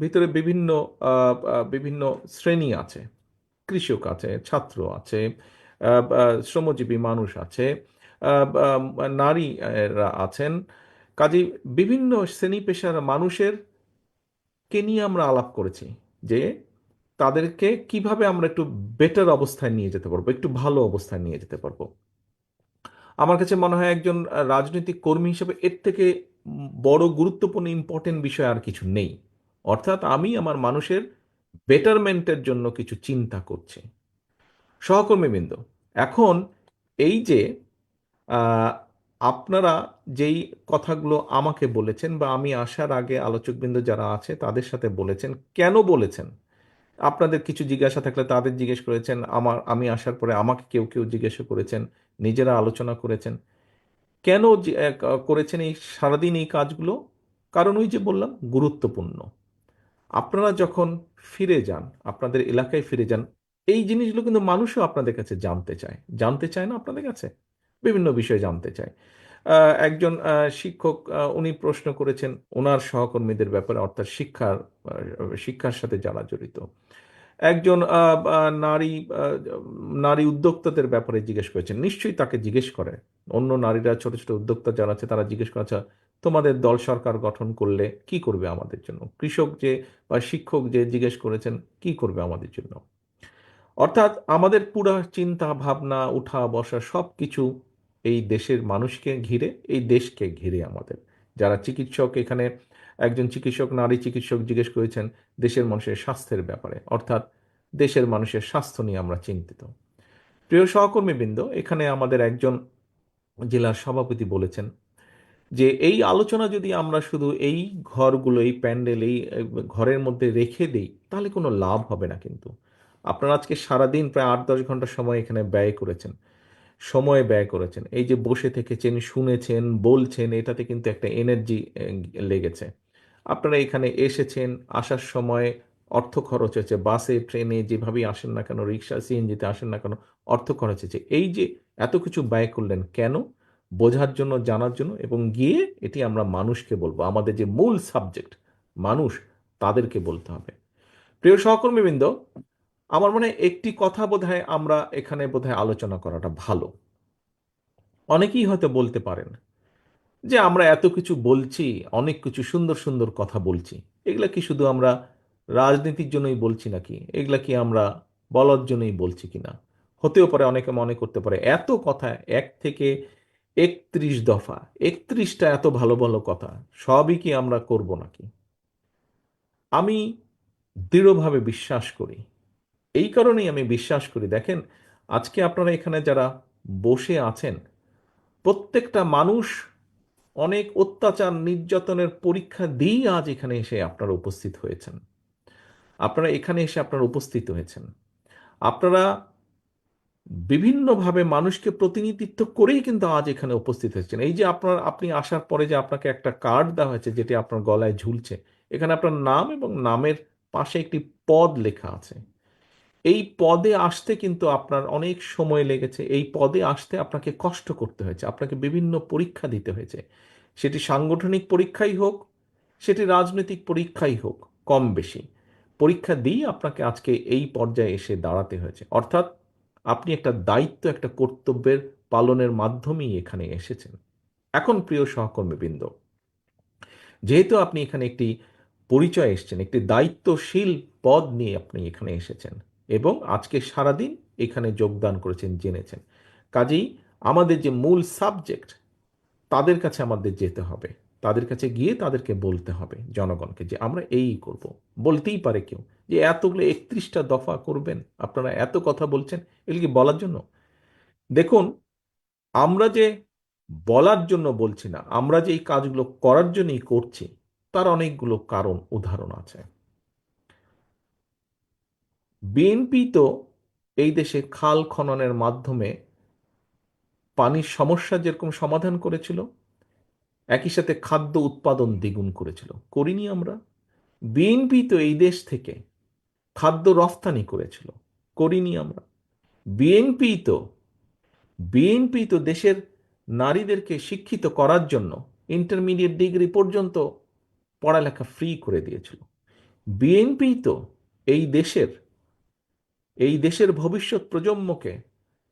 ভিতরে বিভিন্ন বিভিন্ন শ্রেণী আছে। কৃষক আছে, ছাত্র আছে, শ্রমজীবী মানুষ আছে, নারীরা আছেন। কাজেই বিভিন্ন শ্রেণী পেশার মানুষের কে নিয়ে আমরা আলাপ করেছি যে তাদেরকে কিভাবে আমরা একটু বেটার অবস্থায় নিয়ে যেতে পারবো, একটু ভালো অবস্থায় নিয়ে যেতে পারবো। আমার কাছে মনে হয় একজন রাজনৈতিক কর্মী হিসেবে এর থেকে বড় গুরুত্বপূর্ণ ইম্পর্টেন্ট বিষয় আর কিছু নেই। অর্থাৎ আমি আমার মানুষের বেটারমেন্টের জন্য কিছু চিন্তা করছি। সহকর্মীবৃন্দ, এখন এই যে আহ, আপনারা যেই কথাগুলো আমাকে বলেছেন বা আমি আসার আগে আলোচকবৃন্দ যারা আছে তাদের সাথে বলেছেন, কেন বলেছেন? আপনাদের কিছু জিজ্ঞাসা থাকলে তাদের জিজ্ঞেস করেছেন, আমি আসার পরে আমাকে কেউ কেউ জিজ্ঞাসা করেছেন, নিজেরা আলোচনা করেছেন। কেন করেছেন এই সারাদিন এই কাজগুলো? কারণ ওই যে বললাম, গুরুত্বপূর্ণ। আপনারা যখন ফিরে যান, আপনাদের এলাকায় ফিরে যান, এই জিনিসগুলো কিন্তু মানুষও আপনাদের কাছে জানতে চায়। জানতে চায় না আপনাদের কাছে? বিভিন্ন বিষয় জানতে চায়। একজন শিক্ষক, উনি প্রশ্ন করেছেন ওনার সহকর্মীদের ব্যাপারে, অর্থাৎ শিক্ষার সাথে যারা জড়িত। একজন নারী উদ্যোক্তাদের ব্যাপারে জিজ্ঞেস করেছেন, নিশ্চয়ই তাকে জিজ্ঞেস করে। অন্য নারীরা, ছোট ছোট উদ্যোক্তা যারা আছে তারা জিজ্ঞেস করে, আচ্ছা তোমাদের দল সরকার গঠন করলে কি করবে আমাদের জন্য? কৃষক যে বা শিক্ষক যে জিজ্ঞেস করেছেন কি করবে আমাদের জন্য। অর্থাৎ আমাদের পুরা চিন্তা ভাবনা, উঠা বসা সব কিছু এই দেশের মানুষকে ঘিরে, এই দেশকে ঘিরে। আমাদের যারা চিকিৎসক এখানে, একজন চিকিৎসক, নারী চিকিৎসক জিজ্ঞেস করেছেন দেশের মানুষের স্বাস্থ্যের ব্যাপারে, অর্থাৎ দেশের মানুষের স্বাস্থ্য নিয়ে আমরা চিন্তিত। প্রিয় সহকর্মীবৃন্দ, এখানে আমাদের একজন জেলার সভাপতি বলেছেন যে এই আলোচনা যদি আমরা শুধু এই ঘরগুলো, এই প্যান্ডেল, এই ঘরের মধ্যে রেখে দেই তাহলে কোনো লাভ হবে না। কিন্তু আপনারা আজকে সারাদিন প্রায় 8-10 ঘন্টা সময় এখানে ব্যয় করেছেন, এই যে বসে থেকেছেন, শুনেছেন, বলছেন, এটাতে কিন্তু একটা এনার্জি লেগেছে। আপনারা এখানে এসেছেন, আসার সময় অর্থ খরচ হয়েছে, বাসে ট্রেনে যেভাবেই আসেন না কেন, রিক্সা সিএনজিতে আসেন না কেন, অর্থ খরচ হয়েছে। এই যে এত কিছু ব্যয় করলেন কেন? বোঝার জন্য, জানার জন্য, এবং গিয়ে এটি আমরা মানুষকে বলবো, আমাদের যে মূল সাবজেক্ট মানুষ, তাদেরকে বলতে হবে। প্রিয় সহকর্মীবৃন্দ, আমার মনে হয় একটি কথা বোধহয় আমরা এখানে বোধহয় আলোচনা করাটা ভালো। অনেকেই হয়তো বলতে পারেন যে আমরা এত কিছু বলছি, অনেক কিছু সুন্দর সুন্দর কথা বলছি, এগুলা কি শুধু আমরা রাজনীতির জন্যই বলছি নাকি? এগুলা কি আমরা বলার জন্যই বলছি কিনা? হতেও পারে, অনেকে মনে করতে পারে এত কথা, 1 থেকে 31 দফা, 31টা এত ভালো ভালো কথা, সবই কি আমরা করব নাকি? আমি দৃঢ়ভাবে বিশ্বাস করি, এই কারণেই আমি বিশ্বাস করি, দেখেন আজকে আপনারা এখানে যারা বসে আছেন, প্রত্যেকটা মানুষ অনেক অত্যাচার নির্যাতনের পরীক্ষা দিয়েই আজ এখানে এসে আপনারা উপস্থিত হয়েছেন। আপনারা বিভিন্নভাবে মানুষকে প্রতিনিধিত্ব করেই কিন্তু আজ এখানে উপস্থিত হয়েছেন। এই যে আপনি আসার পরে যে আপনাকে একটা কার্ড দেওয়া হয়েছে যেটি আপনার গলায় ঝুলছে, এখানে আপনার নাম এবং নামের পাশে একটি পদ লেখা আছে। এই পদে আসতে কিন্তু আপনার অনেক সময় লেগেছে, এই পদে আসতে আপনাকে কষ্ট করতে হয়েছে, আপনাকে বিভিন্ন পরীক্ষা দিতে হয়েছে। সেটি সাংগঠনিক পরীক্ষাই হোক, সেটি রাজনৈতিক পরীক্ষাই হোক, কম বেশি পরীক্ষা দিয়ে আপনাকে আজকে এই পর্যায়ে এসে দাঁড়াতে হয়েছে। অর্থাৎ আপনি একটা দায়িত্ব, একটা কর্তব্যের পালনের মাধ্যমেই এখানে এসেছেন। এখন প্রিয় সহকর্মীবৃন্দ, যেহেতু আপনি এখানে একটি পরিচয় এসেছেন, একটি দায়িত্বশীল পদ নিয়ে আপনি এখানে এসেছেন এবং আজকে সারাদিন এখানে যোগদান করেছেন, জেনেছেন, কাজেই আমাদের যে মূল সাবজেক্ট, তাদের কাছে আমাদের যেতে হবে। তাদের কাছে গিয়ে তাদেরকে বলতে হবে, জনগণকে, যে আমরা এই করব। বলতেই পারে কেউ যে এতগুলো 31টা দফা করবেন, আপনারা এত কথা বলছেন, এগুলি কি বলার জন্য? দেখুন, আমরা যে বলার জন্য বলছি না, আমরা যে এই কাজগুলো করার জন্যই করছি, তার অনেকগুলো কারণ, উদাহরণ আছে। বিএনপি তো এই দেশে খাল খননের মাধ্যমে পানির সমস্যা যেরকম সমাধান করেছিল, একই সাথে খাদ্য উৎপাদন দ্বিগুণ করেছিল, করিনি আমরা? বিএনপি তো এই দেশ থেকে খাদ্য রফতানি করেছিল, করিনি আমরা? বিএনপি তো বিএনপি তো দেশের নারীদেরকে শিক্ষিত করার জন্য ইন্টারমিডিয়েট ডিগ্রি পর্যন্ত পড়ালেখা ফ্রি করে দিয়েছিল। বিএনপি তো এই দেশের এই দেশের ভবিষ্যৎ প্রজন্মকে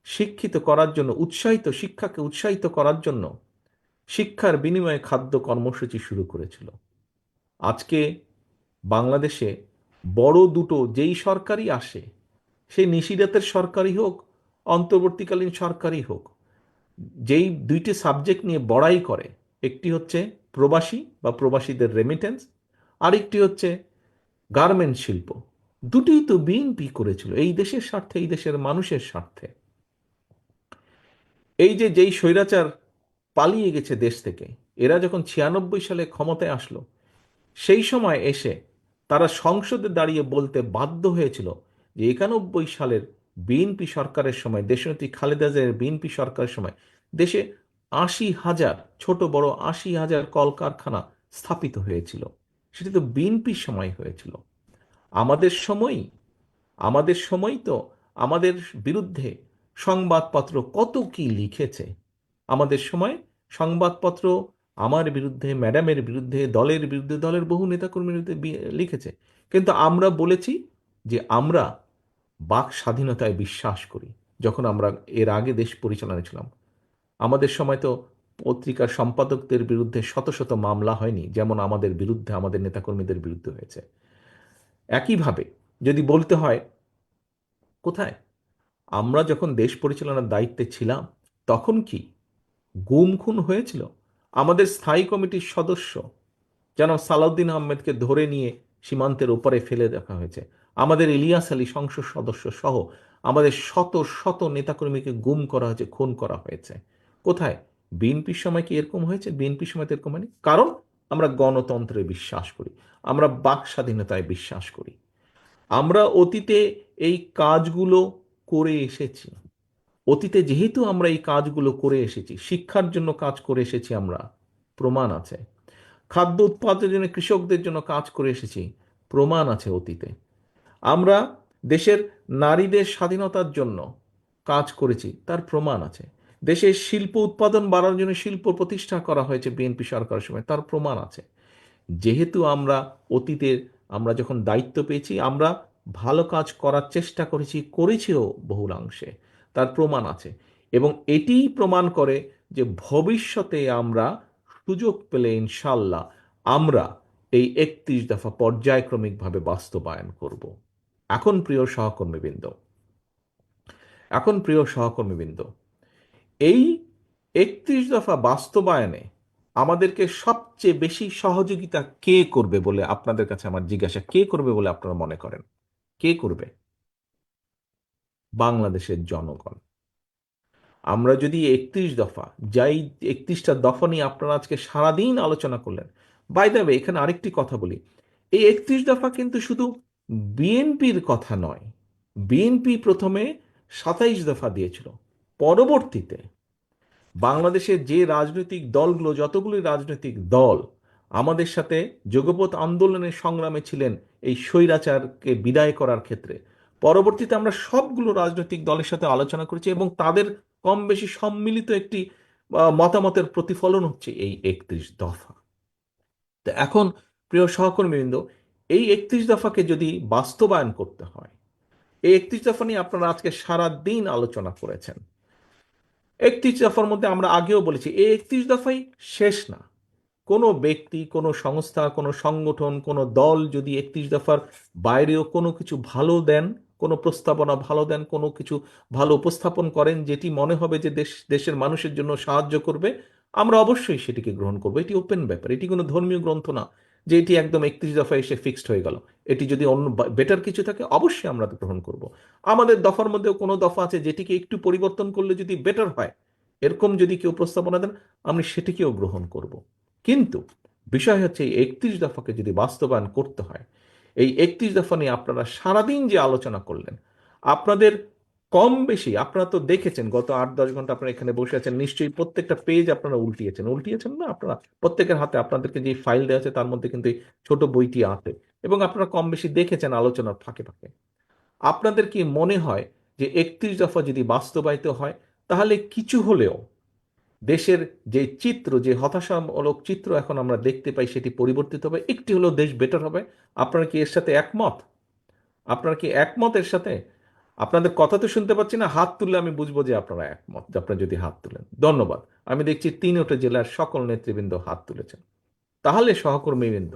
শিক্ষিত করার জন্য, শিক্ষাকে উৎসাহিত করার জন্য শিক্ষার বিনিময়ে খাদ্য কর্মসূচি শুরু করেছিল। আজকে বাংলাদেশে বড় দুটো যেই সরকারই আসে, সেই নিশিরাতের সরকারই হোক, অন্তর্বর্তীকালীন সরকারই হোক, যেই দুইটি সাবজেক্ট নিয়ে বড়াই করে, একটি হচ্ছে প্রবাসী বা প্রবাসীদের রেমিটেন্স, আরেকটি হচ্ছে গার্মেন্ট শিল্প। দুটিই তো বিএনপি করেছিল এই দেশের স্বার্থে, এই দেশের মানুষের স্বার্থে। এই যে যেই স্বৈরাচার পালিয়ে গেছে দেশ থেকে, এরা যখন 96 সালে ক্ষমতায় আসলো, সেই সময় এসে তারা সংসদে দাঁড়িয়ে বলতে বাধ্য হয়েছিল যে 91 সালের বিএনপি সরকারের সময়, দেশনেত্রী খালেদা জিয়ার বিএনপি সরকারের সময় দেশে 80,000, ছোট বড় 80,000 কলকারখানা স্থাপিত হয়েছিল। সেটি তো বিএনপির সময় হয়েছিল। আমাদের সময়ই আমাদের সময় তো আমাদের বিরুদ্ধে সংবাদপত্র কত কি লিখেছে। আমাদের সময় সংবাদপত্র আমার বিরুদ্ধে, ম্যাডামের বিরুদ্ধে, দলের বিরুদ্ধে, দলের বহু নেতাকর্মীর বিরুদ্ধে লিখেছে। কিন্তু আমরা বলেছি যে আমরা বাক স্বাধীনতায় বিশ্বাস করি। যখন আমরা এর আগে দেশ পরিচালনায় ছিলাম, আমাদের সময় তো পত্রিকার সম্পাদকদের বিরুদ্ধে শত শত মামলা হয়নি, যেমন আমাদের বিরুদ্ধে, আমাদের নেতাকর্মীদের বিরুদ্ধে হয়েছে। একইভাবে যদি বলতে হয়, কোথায় আমরা যখন দেশ পরিচালনার দায়িত্বে ছিলাম, তখন কি গুম খুন হয়েছিল? আমাদের স্থায়ী কমিটির সদস্য জনাব সালাউদ্দিন আহমেদকে ধরে নিয়ে সীমান্তের ওপারে ফেলে দেখা হয়েছে। আমাদের ইলিয়াস আলী সংসদ সদস্য সহ আমাদের শত শত নেতাকর্মীকে গুম করা হয়েছে, খুন করা হয়েছে। কোথায়? বিএনপির সময় কি এরকম হয়েছে? বিএনপির সময় তো এরকম হয়নি। কারণ আমরা গণতন্ত্রে বিশ্বাস করি, আমরা বাক স্বাধীনতায় বিশ্বাস করি। আমরা অতীতে এই কাজগুলো করে এসেছি। অতীতে যেহেতু আমরা এই কাজগুলো করে এসেছি, শিক্ষার জন্য কাজ করে এসেছি আমরা, প্রমাণ আছে। খাদ্য উৎপাদনের জন্য কৃষকদের জন্য কাজ করে এসেছি, প্রমাণ আছে অতীতে। আমরা দেশের নারীদের স্বাধীনতার জন্য কাজ করেছি, তার প্রমাণ আছে। দেশের শিল্প উৎপাদন বাড়ানোর জন্য শিল্প প্রতিষ্ঠা করা হয়েছে বিএনপি সরকারের সময়, তার প্রমাণ আছে। যেহেতু আমরা অতীতে, আমরা যখন দায়িত্ব পেয়েছি, আমরা ভালো কাজ করার চেষ্টা করেছিও বহুলাংশে, তার প্রমাণ আছে। এবং এটিই প্রমাণ করে যে ভবিষ্যতে আমরা সুযোগ পেলে ইনশাল্লাহ আমরা এই 31 দফা পর্যায়ক্রমিকভাবে বাস্তবায়ন করব। এখন প্রিয় সহকর্মীবৃন্দ, এখন প্রিয় সহকর্মীবৃন্দ, এই 31 দফা বাস্তবায়নে আমাদেরকে সবচেয়ে বেশি সহযোগিতা কে করবে বলে আপনাদের কাছে আমার জিজ্ঞাসা, কে করবে বলে আপনারা মনে করেন? কে করবে? বাংলাদেশের জনগণ। আমরা যদি 31 দফা, যাই 31টা দফা নিয়ে আপনারা আজকে সারাদিন আলোচনা করলেন, বাই দ্য ওয়ে এখানে আরেকটি কথা বলি, এই 31 দফা কিন্তু শুধু বিএনপির কথা নয়। বিএনপি প্রথমে 27 দফা দিয়েছিল। পরবর্তীতে বাংলাদেশের যে রাজনৈতিক দলগুলো, যতগুলি রাজনৈতিক দল আমাদের সাথে যুগপৎ আন্দোলনের সংগ্রামে ছিলেন এই স্বৈরাচারকে বিদায় করার ক্ষেত্রে, পরবর্তীতে আমরা সবগুলো রাজনৈতিক দলের সাথে আলোচনা করেছি এবং তাদের কম বেশি সম্মিলিত একটি মতামতের প্রতিফলন হচ্ছে এই 31 দফা। তো এখন প্রিয় সহকর্মীবৃন্দ, এই 31 দফাকে যদি বাস্তবায়ন করতে হয়, এই 31 দফা নিয়ে আপনারা আজকে সারা দিন আলোচনা করেছেন। 31 দফার মধ্যে আমরা আগেও বলেছি, এই 31 দফাই শেষ না। কোনো ব্যক্তি, কোনো সংস্থা, কোনো সংগঠন, কোনো দল যদি 31 দফার বাইরেও কোনো কিছু ভালো দেন, কোনো প্রস্তাবনা ভালো দেন, কোনো কিছু ভালো উপস্থাপন করেন যেটি মনে হবে যে দেশের মানুষের জন্য সাহায্য করবে, আমরা অবশ্যই সেটিকে গ্রহণ করবো। এটি ওপেন ব্যাপার, এটি কোনো ধর্মীয় গ্রন্থ না যে এটি একদম 31 দফায় এসে ফিক্সড হয়ে গেল। এটি যদি অন্য বেটার কিছু থাকে, অবশ্যই আমরা গ্রহণ করব। আমাদের দফার মধ্যেও কোনো দফা আছে যেটিকে একটু পরিবর্তন করলে যদি বেটার হয়, এরকম যদি কেউ প্রস্তাবনা দেন, আমি সেটিকেও গ্রহণ করব। কিন্তু বিষয় হচ্ছে এই 31 দফাকে যদি বাস্তবায়ন করতে হয়, এই 31 দফা নিয়ে আপনারা সারাদিন যে আলোচনা করলেন, আপনাদের কম বেশি আপনারা তো দেখেছেন, গত 8-10 ঘন্টা আপনারা এখানে বসে আছেন, নিশ্চয়ই প্রত্যেকটা পেজ আপনারা উল্টিয়েছেন, উল্টিয়েছেন না? আপনারা প্রত্যেকের হাতে আপনাদেরকে যে ফাইল দেওয়া আছে তার মধ্যে কিন্তু এই ছোট বইটি আছে, এবং আপনারা কম বেশি দেখেছেন আলোচনার ফাঁকে ফাঁকে। আপনাদের কি মনে হয় যে 31 দফা যদি বাস্তবায়িত হয়, তাহলে কিছু হলেও দেশের যে চিত্র, যে হতাশামূলক চিত্র এখন আমরা দেখতে পাই, সেটি পরিবর্তিত হবে, একটি হলো দেশ বেটার হবে। আপনারা কি এর সাথে একমত? আপনারা কি একমত এর সাথে? আপনাদের কথা তো শুনতে পাচ্ছি না, হাত তুললে আমি বুঝবো যে আপনারা একমত, যে আপনারা যদি হাত তুলেন। ধন্যবাদ। আমি দেখছি তিনটা জেলার সকল নেতৃবৃন্দ হাত তুলেছেন। তাহলে সহকর্মীবৃন্দ,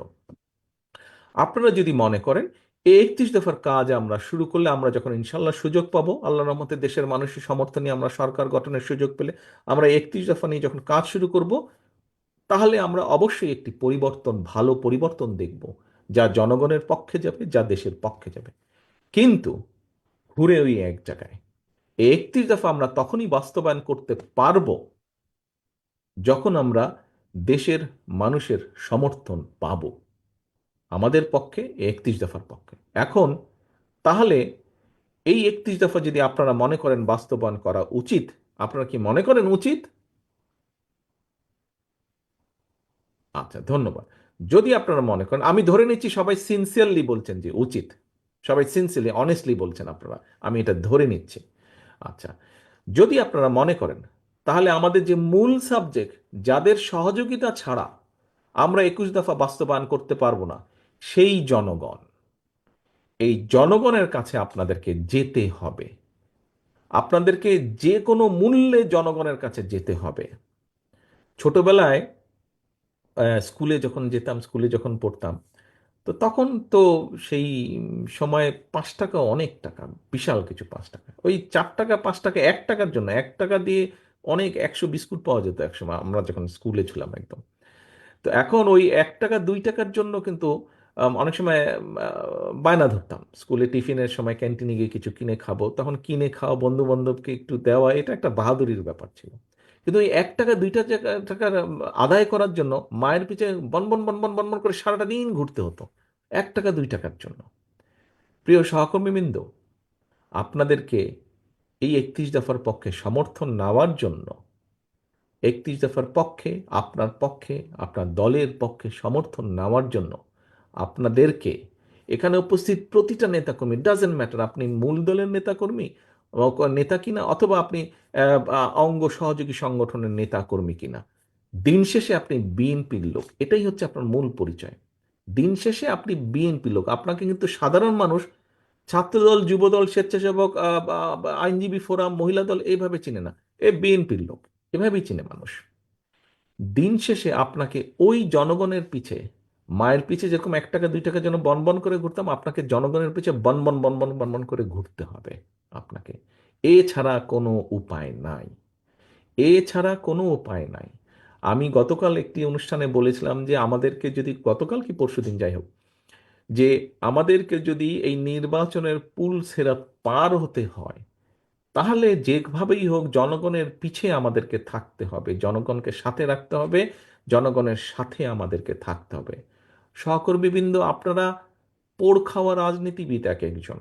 আপনারা যদি মনে করেন এই 31 দফার কাজ আমরা শুরু করলে, আমরা যখন ইনশাল্লাহ সুযোগ পাবো, আল্লাহর রহমতে দেশের মানুষের সমর্থনে আমরা সরকার গঠনের সুযোগ পেলে, আমরা 31 দফা নিয়ে যখন কাজ শুরু করব, তাহলে আমরা অবশ্যই একটি পরিবর্তন, ভালো পরিবর্তন দেখব, যা জনগণের পক্ষে যাবে, যা দেশের পক্ষে যাবে। কিন্তু ঘুরে ওই এক জায়গায়, এই 31 দফা আমরা তখনই বাস্তবায়ন করতে পারবো যখন আমরা দেশের মানুষের সমর্থন পাব আমাদের পক্ষে, 31 দফার পক্ষে। এখন তাহলে এই 31 দফা যদি আপনারা মনে করেন বাস্তবায়ন করা উচিত, আপনারা কি মনে করেন উচিত? আচ্ছা, ধন্যবাদ। যদি আপনারা মনে করেন, আমি ধরে নিচ্ছি সবাই সিনসিয়ারলি বলছেন যে উচিত, সবাই সিনসিয়ারলি অনেস্টলি বলছেন আপনারা, আমি এটা ধরে নিচ্ছি। আচ্ছা, যদি আপনারা মনে করেন, তাহলে আমাদের যে মূল সাবজেক্ট, যাদের সহযোগিতা ছাড়া আমরা 21 দফা বাস্তবায়ন করতে পারবো না, সেই জনগণ, এই জনগণের কাছে আপনাদেরকে যেতে হবে। আপনাদেরকে যে কোনো মূল্যে জনগণের কাছে যেতে হবে। ছোটবেলায় স্কুলে যখন যেতাম, স্কুলে যখন পড়তাম, তো তখন তো সেই সময়ে 5 টাকা অনেক টাকা, বিশাল কিছু। 5 টাকা, ওই 4 টাকা 5 টাকা, 1 টাকার জন্য 1 টাকা দিয়ে অনেক 100 বিস্কুট পাওয়া যেত একসময়, আমরা যখন স্কুলে ছিলাম একদম। তো এখন ওই 1 টাকা 2 টাকার জন্য কিন্তু অনেক সময় বায়না ধরতাম, স্কুলে টিফিনের সময় ক্যান্টিনে গিয়ে কিছু কিনে খাবো, তখন কিনে খাওয়া, বন্ধু বান্ধবকে একটু দেওয়া, এটা একটা বাহাদুরির ব্যাপার ছিল। কিন্তু ওই 1 টাকা 2 টাকার আদায় করার জন্য মায়ের পিছে বনবন বনবন বনবন করে সারাটা দিন ঘুরতে হতো, 1 টাকা 2 টাকার জন্য। প্রিয় সহকর্মীবৃন্দ, আপনাদেরকে এই 31 দফার পক্ষে সমর্থন নেওয়ার জন্য, 31 দফার পক্ষে, আপনার পক্ষে, আপনার দলের পক্ষে সমর্থন নেওয়ার জন্য আপনাদেরকে, এখানে উপস্থিত প্রতিটা নেতাকর্মী, ডাজেন্ট ম্যাটার আপনি মূল দলের নেতাকর্মী নেতা কিনা, অথবা আপনি অঙ্গ সহযোগী সংগঠনের নেতাকর্মী কিনা, দিন শেষে আপনি বিএনপির লোক, এটাই হচ্ছে আপনার মূল পরিচয়। দিন শেষে আপনি বিএনপি লোক। আপনাকে কিন্তু সাধারণ মানুষ ছাত্রদল, যুবদল, স্বেচ্ছাসেবক, আইনজীবী ফোরাম, মহিলা দল এইভাবে চিনে না, এ বিএনপির লোক, এভাবেই চিনে মানুষ। দিন শেষে আপনাকে ওই জনগণের পিছে, মায়ের পিছে যেরকম 1 টাকা 2 টাকার জন্য বনবন করে ঘুরতাম, আপনাকে জনগণের পিছে বনবন বনবন বনবন করে ঘুরতে হবে আপনাকে। এছাড়া কোনো উপায় নাই, এছাড়া কোনো উপায় নাই। আমি গতকাল একটি অনুষ্ঠানে বলেছিলাম যে আমাদেরকে যদি, গতকাল কি পরশুদিন যাই হোক, যে আমাদেরকে যদি এই নির্বাচনের পুল সেরাত পার হতে হয়, তাহলে যেভাবেই হোক জনগণের পিছে আমাদেরকে থাকতে হবে, জনগণকে সাথে রাখতে হবে, জনগণের সাথে আমাদেরকে থাকতে হবে। সহকর্মীবৃন্দ, আপনারা পোড় খাওয়া রাজনীতিবিদ এক একজন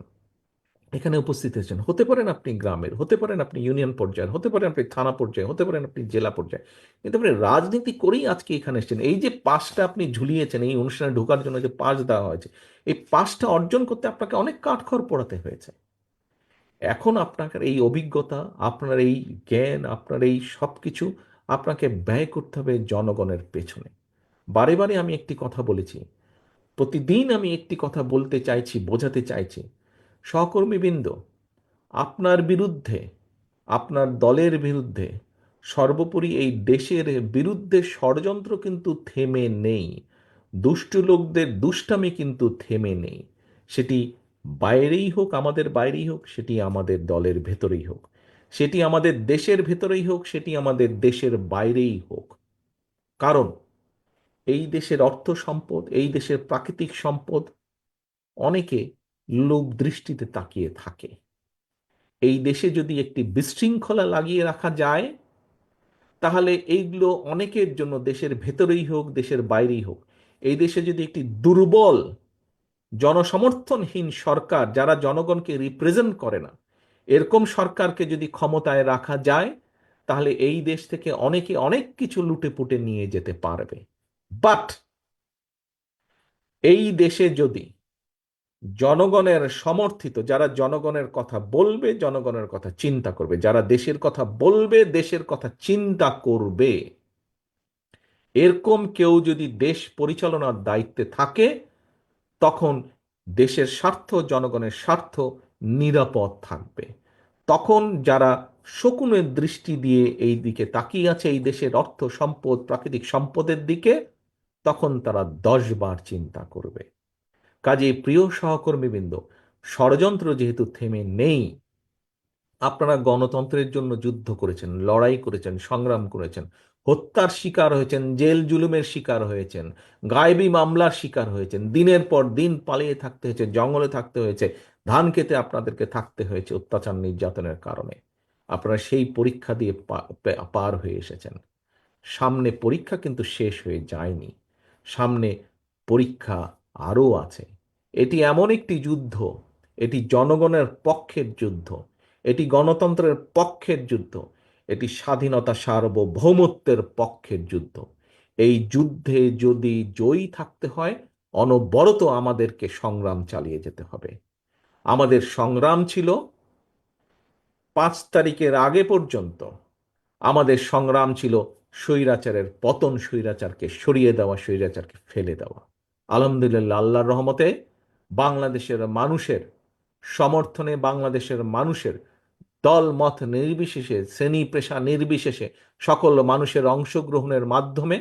এখানে উপস্থিত হয়েছেন। হতে পারেন আপনি গ্রামের, হতে পারেন আপনি ইউনিয়ন পর্যায়ের, হতে পারেন আপনি থানা পর্যায়ে, হতে পারেন আপনি জেলা পর্যায়ে, কিন্তু আপনি রাজনীতি করেই আজকে এখানে এসেছেন। এই যে পাসটা আপনি ঝুলিয়েছেন, এই অনুষ্ঠানে ঢোকার জন্য যে পাস দেওয়া হয়েছে, এই পাসটা অর্জন করতে আপনাকে অনেক কাঠখড় পোড়াতে হয়েছে। এখন আপনার এই অভিজ্ঞতা, আপনার এই জ্ঞান, আপনার এই সব কিছু আপনাকে ব্যয় করতে হবে জনগণের পেছনে। বারে বারে আমি একটি কথা বলেছি, প্রতিদিন আমি একটি কথা বলতে চাইছি, বোঝাতে চাইছি, সহকর্মীবৃন্দ, আপনার বিরুদ্ধে, আপনার দলের বিরুদ্ধে, সর্বোপরি এই দেশের বিরুদ্ধে ষড়যন্ত্র কিন্তু থেমে নেই। দুষ্ট লোকদের দুষ্টামি কিন্তু থেমে নেই। সেটি বাইরেই হোক, আমাদের বাইরেই হোক, সেটি আমাদের দলের ভেতরেই হোক, সেটি আমাদের দেশের ভেতরেই হোক, সেটি আমাদের দেশের বাইরেই হোক। কারণ এই দেশের অর্থ সম্পদ, এই দেশের প্রাকৃতিক সম্পদ অনেকে লোক দৃষ্টিতে তাকিয়ে থাকে। এই দেশে যদি একটি বিশৃঙ্খলা লাগিয়ে রাখা যায়, তাহলে এইগুলো অনেকের জন্য, দেশের ভেতরেই হোক, দেশের বাইরেই হোক, এই দেশে যদি একটি দুর্বল, জনসমর্থনহীন সরকার, যারা জনগণকে রিপ্রেজেন্ট করে না, এরকম সরকারকে যদি ক্ষমতায় রাখা যায়, তাহলে এই দেশ থেকে অনেকে অনেক কিছু লুটে পুটে নিয়ে যেতে পারবে। বাট এই দেশে যদি জনগণের সমর্থিত, যারা জনগণের কথা বলবে, জনগণের কথা চিন্তা করবে, যারা দেশের কথা বলবে, দেশের কথা চিন্তা করবে, এরকম কেউ যদি দেশ পরিচালনার দায়িত্বে থাকে, তখন দেশের স্বার্থ, জনগণের স্বার্থ নিরাপদ থাকবে। তখন যারা শকুনের দৃষ্টি দিয়ে এই দিকে তাকিয়ে আছে, এই দেশের অর্থ সম্পদ, প্রাকৃতিক সম্পদের দিকে, তখন তারা 10 বার চিন্তা করবে। কাজেই প্রিয় সহকর্মীবৃন্দ, ষড়যন্ত্র যেহেতু থেমে নেই, আপনারা গণতন্ত্রের জন্য যুদ্ধ করেছেন, লড়াই করেছেন, সংগ্রাম করেছেন, হত্যার শিকার হয়েছেন, জেল জুলুমের শিকার হয়েছেন, গায়েবী মামলার শিকার হয়েছেন, দিনের পর দিন পালিয়ে থাকতে হয়েছে, জঙ্গলে থাকতে হয়েছে, ধান খেতে আপনাদেরকে থাকতে হয়েছে অত্যাচার নির্যাতনের কারণে। আপনারা সেই পরীক্ষা দিয়ে পার হয়ে এসেছেন। সামনে পরীক্ষা কিন্তু শেষ হয়ে যায়নি, সামনে পরীক্ষা আরও আছে। এটি এমন একটি যুদ্ধ, এটি জনগণের পক্ষের যুদ্ধ, এটি গণতন্ত্রের পক্ষের যুদ্ধ, এটি স্বাধীনতা সার্বভৌমত্বের পক্ষের যুদ্ধ। এই যুদ্ধে যদি জয়ী থাকতে হয়, অনবরত আমাদেরকে সংগ্রাম চালিয়ে যেতে হবে। আমাদের সংগ্রাম ছিল 5 তারিখের আগে পর্যন্ত, আমাদের সংগ্রাম ছিল স্বৈরাচারের পতন, স্বৈরাচারকে সরিয়ে দেওয়া, স্বৈরাচারকে ফেলে দেওয়া। আলহামদুলিল্লাহ, আল্লাহর রহমতে বাংলাদেশের মানুষের সমর্থনে, বাংলাদেশের মানুষের দল মত নির্বিশেষে, শ্রেণী পেশা নির্বিশেষে সকল মানুষের অংশগ্রহণের মাধ্যমে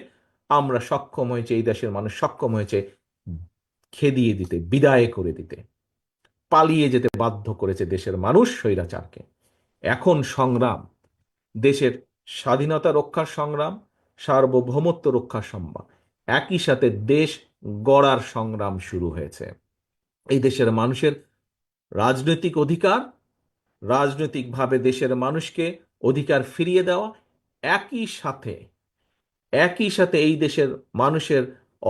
আমরা সক্ষম হয়েছে, এই দেশের মানুষ সক্ষম হয়েছে খেদিয়ে দিতে, বিদায় করে দিতে, পালিয়ে যেতে বাধ্য করেছে দেশের মানুষ স্বৈরাচারকে। এখন সংগ্রাম, দেশের স্বাধীনতা রক্ষার সংগ্রাম, সার্বভৌমত্ব রক্ষার সংগ্রাম, একই সাথে দেশ গড়ার সংগ্রাম শুরু হয়েছে। এই দেশের মানুষের রাজনৈতিক অধিকার, রাজনৈতিকভাবে দেশের মানুষকে অধিকার ফিরিয়ে দেওয়া, একই সাথে একই সাথে এই দেশের মানুষের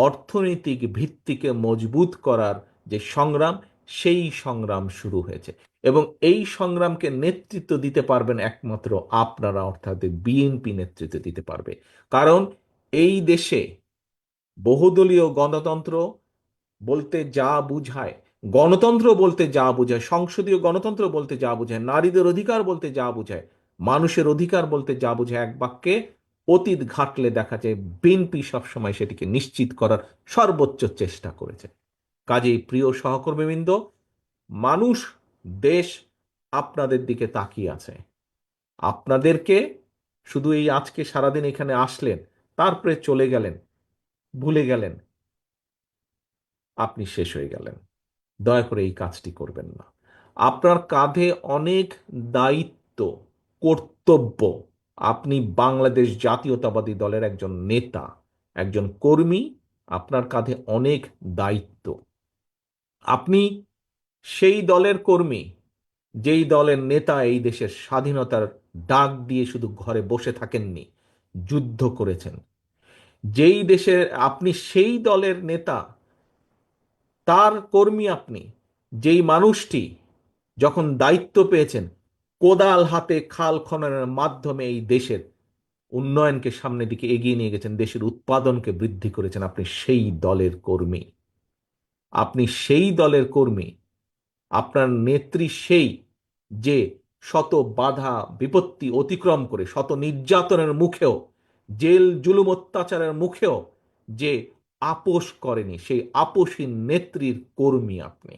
অর্থনৈতিক ভিত্তিকে মজবুত করার যে সংগ্রাম, সেই সংগ্রাম শুরু হয়েছে। এবং এই সংগ্রামকে নেতৃত্ব দিতে পারবেন একমাত্র আপনারা, অর্থাৎ বিএনপি নেতৃত্ব দিতে পারবে। কারণ এই দেশে বহুদলীয় গণতন্ত্র বলতে যা বুঝায়, গণতন্ত্র বলতে যা বোঝায়, সংসদীয় গণতন্ত্র বলতে যা বোঝায়, নারীদের অধিকার বলতে যা বোঝায়, মানুষের অধিকার বলতে যা বোঝায়, এক বাক্যে অতীত ঘাটলে দেখা যায় বিএনপি সবসময় সেটিকে নিশ্চিত করার সর্বোচ্চ চেষ্টা করেছে। কাজেই প্রিয় সহকর্মীবৃন্দ, মানুষ, দেশ আপনাদের দিকে তাকিয়ে আছে। আপনাদেরকে শুধু এই আজকে সারাদিন এখানে আসলেন, তারপরে চলে গেলেন, ভুলে গেলেন, আপনি শেষ হয়ে গেলেন। দয়া করে এই কাজটি করবেন না। আপনার কাঁধে অনেক দায়িত্ব, কর্তব্য। আপনি বাংলাদেশ জাতীয়তাবাদী দলের একজন নেতা, একজন কর্মী। আপনার কাঁধে অনেক দায়িত্ব। আপনি সেই দলের কর্মী, যেই দলের নেতা এই দেশের স্বাধীনতার ডাক দিয়ে শুধু ঘরে বসে থাকেননি, যুদ্ধ করেছেন। যেই দেশের আপনি সেই দলের নেতা, তার কর্মী আপনি, যেই মানুষটি যখন দায়িত্ব পেয়েছেন, কোদাল হাতে খাল খননের মাধ্যমে এই দেশের উন্নয়নকে সামনের দিকে এগিয়ে নিয়ে গেছেন, দেশের উৎপাদনকে বৃদ্ধি করেছেন, আপনি সেই দলের কর্মী। আপনি সেই দলের কর্মী। আপনার নেত্রী সেই, যে শত বাধা বিপত্তি অতিক্রম করে, শত নির্যাতনের মুখেও, জেল জুলুম অত্যাচারের মুখেও যে আপোষ করেনি, সেই আপোষী নেত্রীর কর্মী আপনি।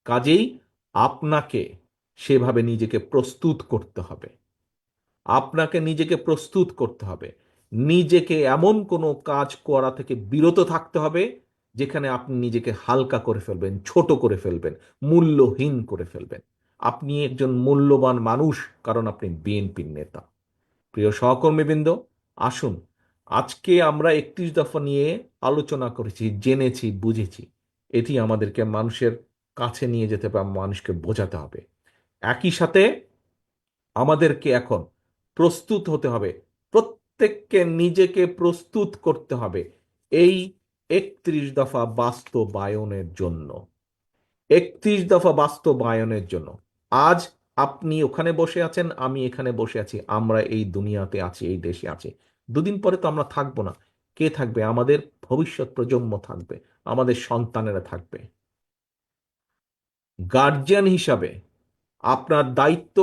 কাজেই আপনাকে সেভাবে নিজেকে প্রস্তুত করতে হবে। আপনাকে নিজেকে প্রস্তুত করতে হবে। নিজেকে এমন কোনো কাজ করা থেকে বিরত থাকতে হবে যেখানে আপনি নিজেকে হালকা করে ফেলবেন, ছোট করে ফেলবেন, মূল্যহীন করে ফেলবেন। আপনি একজন মূল্যবান মানুষ, কারণ আপনি বিএনপির নেতা। প্রিয় সহকর্মীবৃন্দ, আসুন, আজকে আমরা 31 দফা নিয়ে আলোচনা করেছি, জেনেছি, বুঝেছি। এটি আমাদেরকে মানুষের কাছে নিয়ে যেতে বা মানুষকে বোঝাতে হবে। একই সাথে আমাদেরকে এখন প্রস্তুত হতে হবে, প্রত্যেককে নিজেকে প্রস্তুত করতে হবে এই 31 দফা বাস্তবায়নের জন্য। 31 দফা বাস্তবায়নের জন্য। আজ আপনি ওখানে বসে আছেন, আমি এখানে বসে আছি, আমরা এই দুনিয়াতে আছি, এই দেশে আছি। দুদিন পরে তো আমরা থাকবো না। কে থাকবে? আমাদের ভবিষ্যৎ প্রজন্ম থাকবে, আমাদের সন্তানেরা থাকবে। গার্জিয়ান হিসাবে আপনার দায়িত্ব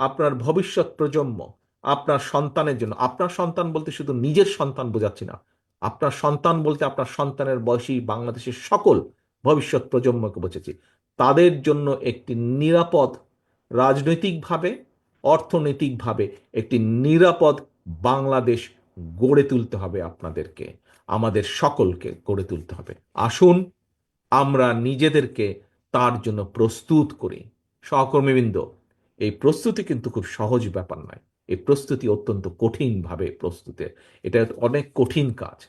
আপনার ভবিষ্যৎ প্রজন্ম, আপনার সন্তানের জন্য। আপনার সন্তান বলতে শুধু নিজের সন্তান বোঝাচ্ছি না, আপনার সন্তান বলতে আপনার সন্তানের বয়সী বাংলাদেশের সকল ভবিষ্যৎ প্রজন্মকে বোঝাচ্ছি। তাদের জন্য একটি নিরাপদ, রাজনৈতিকভাবে অর্থনৈতিকভাবে একটি নিরাপদ বাংলাদেশ গড়ে তুলতে হবে। আপনাদেরকে, আমাদের সকলকে গড়ে তুলতে হবে। আসুন আমরা নিজেদেরকে তার জন্য প্রস্তুত করি। সহকর্মীবৃন্দ, এই প্রস্তুতি কিন্তু খুব সহজ ব্যাপার নয়। এই প্রস্তুতি অত্যন্ত কঠিনভাবে প্রস্তুতে, এটা অনেক কঠিন কাজ।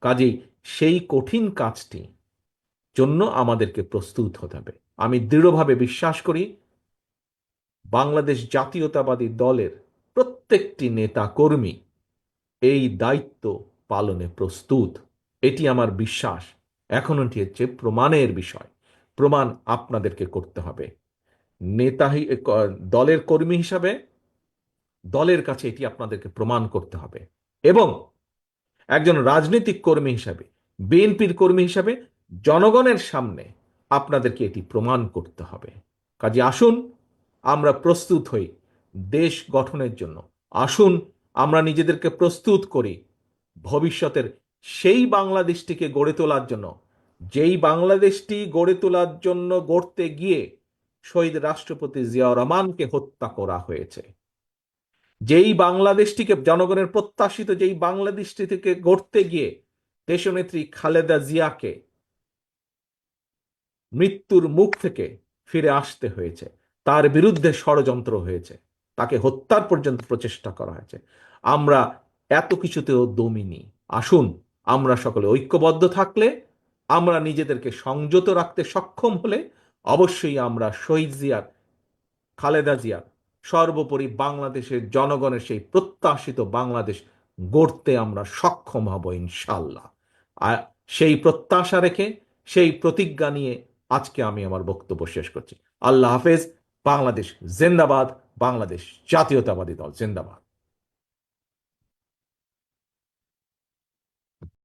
কাজেই সেই কঠিন কাজটি জন্য আমাদেরকে প্রস্তুত হতে হবে। আমি দৃঢ়ভাবে বিশ্বাস করি বাংলাদেশ জাতীয়তাবাদী দলের প্রত্যেকটি নেতা কর্মী এই দায়িত্ব পালনে প্রস্তুত। এটি আমার বিশ্বাস। এখন এটি হচ্ছে প্রমাণের বিষয়। প্রমাণ আপনাদেরকে করতে হবে। নেতা দলের কর্মী হিসাবে দলের কাছে এটি আপনাদেরকে প্রমাণ করতে হবে, এবং একজন রাজনৈতিক কর্মী হিসাবে, বিএনপির কর্মী হিসাবে জনগণের সামনে আপনাদেরকে এটি প্রমাণ করতে হবে। কাজে আসুন আমরা প্রস্তুত হই দেশ গঠনের জন্য। আসুন আমরা নিজেদেরকে প্রস্তুত করি ভবিষ্যতের সেই বাংলাদেশটিকে গড়ে তোলার জন্য, যেই বাংলাদেশটি গড়ে তোলার জন্য গড়তে গিয়ে শহীদ রাষ্ট্রপতি জিয়াউর রহমানকে হত্যা করা হয়েছে। যেই বাংলাদেশটিকে, জনগণের প্রত্যাশিত যেই বাংলাদেশটি থেকে গড়তে গিয়ে দেশনেত্রী খালেদা জিয়াকে মৃত্যুর মুখ থেকে ফিরে আসতে হয়েছে, তার বিরুদ্ধে ষড়যন্ত্র হয়েছে, তাকে হত্যার পর্যন্ত প্রচেষ্টা করা হয়েছে। আমরা এত কিছুতেও দমিনি। আসুন আমরা সকলে ঐক্যবদ্ধ থাকলে, আমরা নিজেদেরকে সংযত রাখতে সক্ষম হলে অবশ্যই আমরা শহীদ জিয়ার, খালেদা জিয়ার, সর্বোপরি বাংলাদেশের জনগণের সেই প্রত্যাশিত বাংলাদেশ গড়তে আমরা সক্ষম হব ইনশাল্লাহ। আর সেই প্রত্যাশা রেখে, সেই প্রতিজ্ঞা নিয়ে আজকে আমি আমার বক্তব্য শেষ করছি। আল্লাহ হাফেজ। বাংলাদেশ জিন্দাবাদ। বাংলাদেশ জাতীয়তাবাদী দল জিন্দাবাদ।